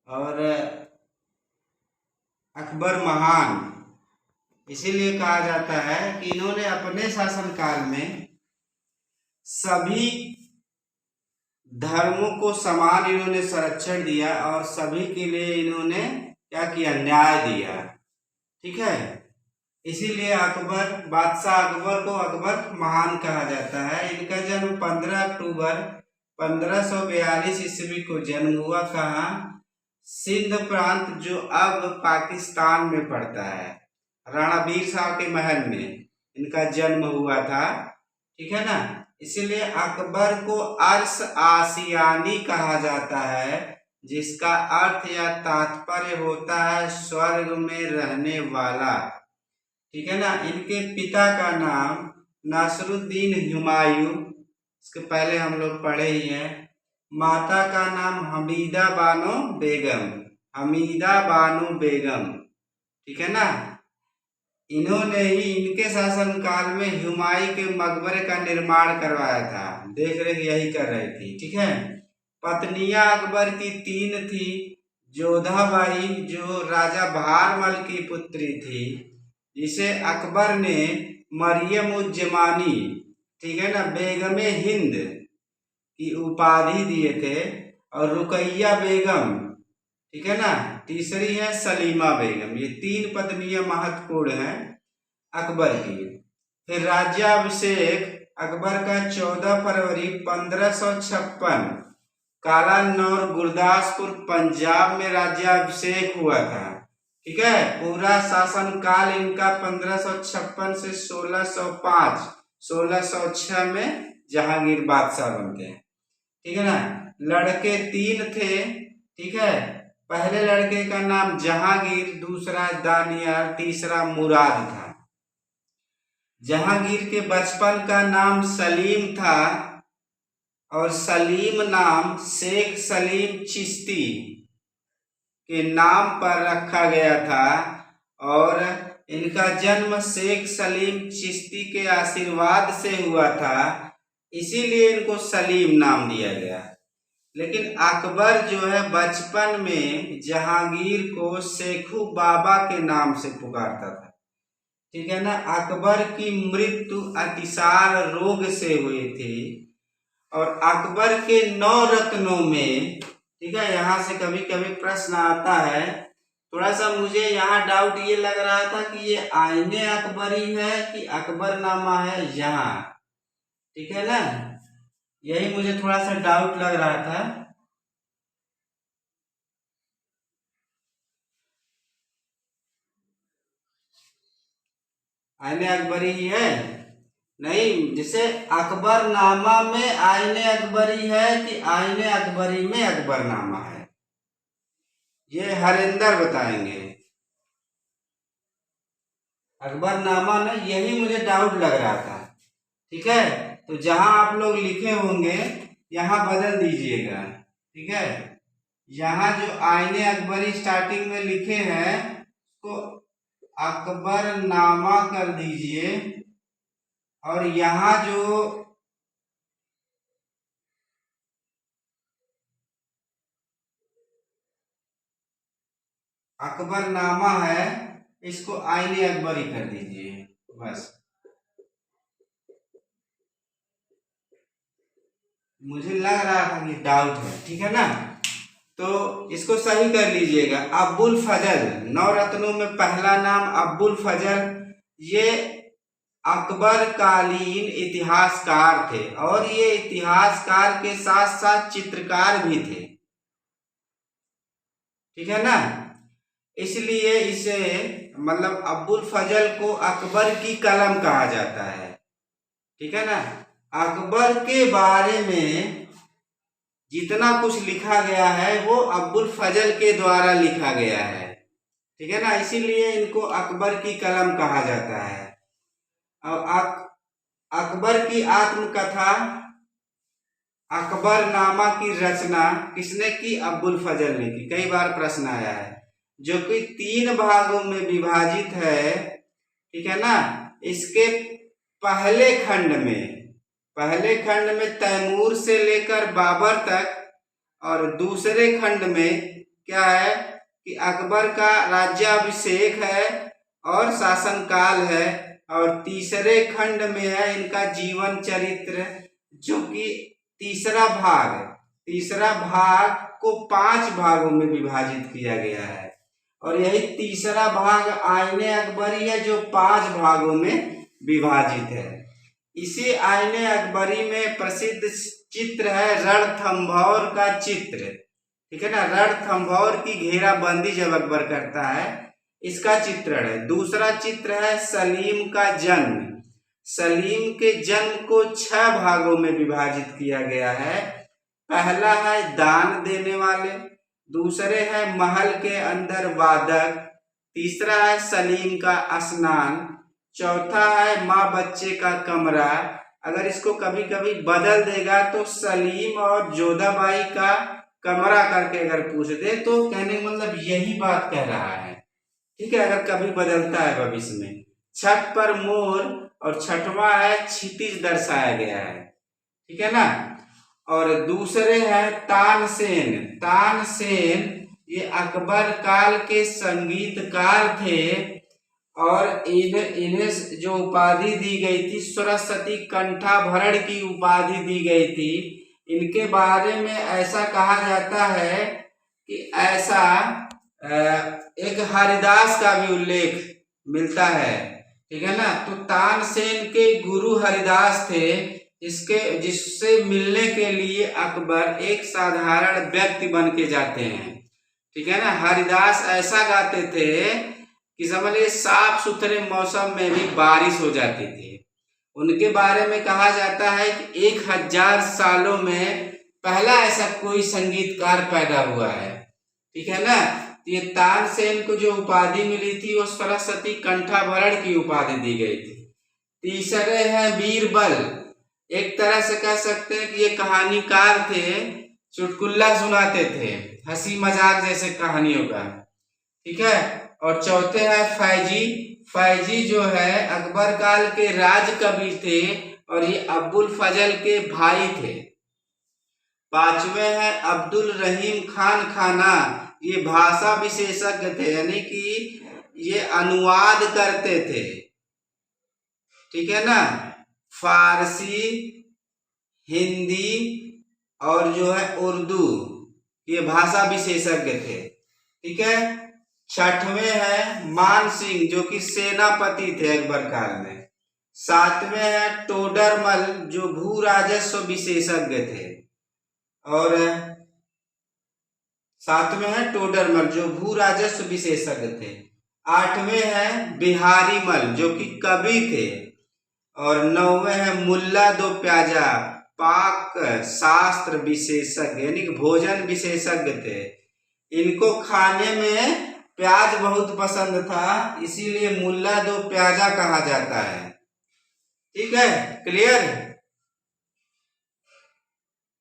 और अकबर महान इसीलिए कहा जाता है कि इन्होंने अपने शासनकाल में सभी धर्मों को समान इन्होंने संरक्षण दिया और सभी के लिए इन्होंने क्या किया, न्याय दिया। ठीक है, इसीलिए अकबर, बादशाह अकबर को अकबर महान कहा जाता है। इनका जन्म 15 अक्टूबर 1542 ईस्वी को जन्म हुआ। कहाँ? सिंध प्रांत, जो अब पाकिस्तान में पड़ता है। राणा वीर शाह के महल में इनका जन्म हुआ था। ठीक है ना, इसीलिए अकबर को अरश आसियानी कहा जाता है, जिसका अर्थ या तात्पर्य होता है स्वर्ग में रहने वाला। ठीक है ना, इनके पिता का नाम नासरुद्दीन हुमायूं, इसके पहले हम लोग पढ़े ही हैं। माता का नाम हमीदा बानो बेगम, हमीदा बानो बेगम। ठीक है ना, इन्होंने ही इनके शासनकाल में हुमायूं के मकबरे का निर्माण करवाया था। देख रेख यही कर रही थी। ठीक है, पत्नियां अकबर की 3 थी। जोधाबाई, जो राजा भारमल की पुत्री थी, जिसे अकबर ने मरियम उज जमानी, ठीक है ना, बेगमे हिंद की उपाधि दिए थे। और रुकैया बेगम, ठीक है ना, तीसरी है सलीमा बेगम। ये 3 पत्नियां महत्वपूर्ण हैं अकबर की। फिर राज्याभिषेक अकबर का 14 फरवरी 1556 कालानौर गुरदासपुर पंजाब में राज्याभिषेक हुआ था। ठीक है, पूरा शासन काल इनका 1556 से 1606 में जहांगीर बादशाह बनते हैं। ठीक है ना, लड़के 3 थे। ठीक है, पहले लड़के का नाम जहांगीर, दूसरा दानियाल, तीसरा मुराद था। जहांगीर के बचपन का नाम सलीम था और सलीम नाम शेख सलीम चिश्ती के नाम पर रखा गया था। और इनका जन्म शेख सलीम चिश्ती के आशीर्वाद से हुआ था, इसीलिए इनको सलीम नाम दिया गया। लेकिन अकबर जो है बचपन में जहांगीर को शेखू बाबा के नाम से पुकारता था। ठीक है ना, अकबर की मृत्यु अतिसार रोग से हुई थी। और अकबर के 9 रत्नों में, ठीक है, यहाँ से कभी कभी प्रश्न आता है, थोड़ा सा मुझे यहाँ डाउट ये लग रहा था कि ये आईने अकबरी है कि अकबरनामा है यहाँ। ठीक है ना, यही मुझे थोड़ा सा डाउट लग रहा था। आईने अकबरी ही है नहीं, जैसे अकबरनामा में आईने अकबरी है कि आईने अकबरी में अकबरनामा है, ये हरिंदर बताएंगे। अकबरनामा ना, यही मुझे डाउट लग रहा था। ठीक है, तो जहां आप लोग लिखे होंगे यहाँ बदल दीजिएगा। ठीक है, यहाँ जो आईने अकबरी स्टार्टिंग में लिखे हैं उसको अकबरनामा कर दीजिए। और यहाँ जो अकबरनामा है इसको आईने अकबरी कर दीजिए बस। मुझे लग रहा था कि डाउट है। ठीक है ना, तो इसको सही कर लीजिएगा। अब्बुल फजल, 9 रत्नों में पहला नाम अब्बुल फजल। ये अकबर कालीन इतिहासकार थे और ये इतिहासकार के साथ साथ चित्रकार भी थे। ठीक है ना, इसलिए इसे मतलब अब्बुल फजल को अकबर की कलम कहा जाता है। ठीक है ना, अकबर के बारे में जितना कुछ लिखा गया है वो अब्बुल फजल के द्वारा लिखा गया है। ठीक है ना, इसीलिए इनको अकबर की कलम कहा जाता है। और अकबर की आत्मकथा अकबरनामा की रचना किसने की? अब्बुल फजल ने की। कई बार प्रश्न आया है, जो कि 3 भागों में विभाजित है। ठीक है ना, इसके पहले खंड में तैमूर से लेकर बाबर तक और दूसरे खंड में क्या है कि अकबर का राज्याभिषेक है और शासनकाल है, और तीसरे खंड में है इनका जीवन चरित्र, जो कि तीसरा भाग को 5 भागों में विभाजित किया गया है, और यही तीसरा भाग आईने अकबरी है जो 5 भागों में विभाजित है। इसी आईने अकबरी में प्रसिद्ध चित्र है रणथंभौर का चित्र, ठीक है ना। रणथंभौर की घेराबंदी जब अकबर करता है, इसका चित्रण है। दूसरा चित्र है सलीम का जन्म। सलीम के जन्म को 6 भागों में विभाजित किया गया है। पहला है दान देने वाले, दूसरे है महल के अंदर वादक, तीसरा है सलीम का स्नान, चौथा है माँ बच्चे का कमरा। अगर इसको कभी कभी बदल देगा तो सलीम और जोधाबाई का कमरा करके अगर पूछ दे तो कहने का मतलब यही बात कह रहा है, ठीक है। अगर कभी बदलता है भविष्य में। छठ पर मोर, और छठवां है क्षितिज दर्शाया गया है, ठीक है ना। और दूसरे है तानसेन। तानसेन ये अकबर काल के संगीतकार थे, और इन्हें जो उपाधि दी गई थी सरस्वती कंठाभरण की उपाधि दी गई थी। इनके बारे में ऐसा कहा जाता है कि ऐसा एक हरिदास का भी उल्लेख मिलता है, ठीक है ना। तो तानसेन के गुरु हरिदास थे, जिससे मिलने के लिए अकबर एक साधारण व्यक्ति बन के जाते हैं, ठीक है ना। हरिदास ऐसा गाते थे कि समझिए साफ सुथरे मौसम में भी बारिश हो जाती थी। उनके बारे में कहा जाता है कि 1000 सालों में पहला ऐसा कोई संगीतकार पैदा हुआ है, ठीक है ना। ये तानसेन को जो उपाधि मिली थी वो सरस्वती कंठाभरण की उपाधि दी गई थी। तीसरे हैं बीरबल। एक तरह से कह सकते हैं कि ये कहानीकार थे, चुटकुल्ला सुनाते थे, हंसी मजाक जैसे कहानियों का, ठीक है। और चौथे हैं फैजी। फैजी जो है अकबर काल के राज कवि थे, और ये अब्बुल फजल के भाई थे। पांचवे हैं अब्दुल रहीम खान खाना। ये भाषा विशेषज्ञ थे, यानी कि ये अनुवाद करते थे, ठीक है ना। फारसी, हिंदी और जो है उर्दू, ये भाषा विशेषज्ञ थे, ठीक है। छठवें है मान सिंह जो कि सेनापति थे अकबर काल में। सातवें है टोडरमल जो भू राजस्व विशेषज्ञ थे, और सातवें है टोडरमल जो भू राजस्व विशेषज्ञ थे। आठवें है बिहारी मल जो कि कवि थे, और नौवें है मुल्ला दो प्याजा पाक शास्त्र विशेषज्ञ यानी कि भोजन विशेषज्ञ थे। इनको खाने में प्याज बहुत पसंद था, इसीलिए मुल्ला दो प्याजा कहा जाता है, ठीक है। क्लियर।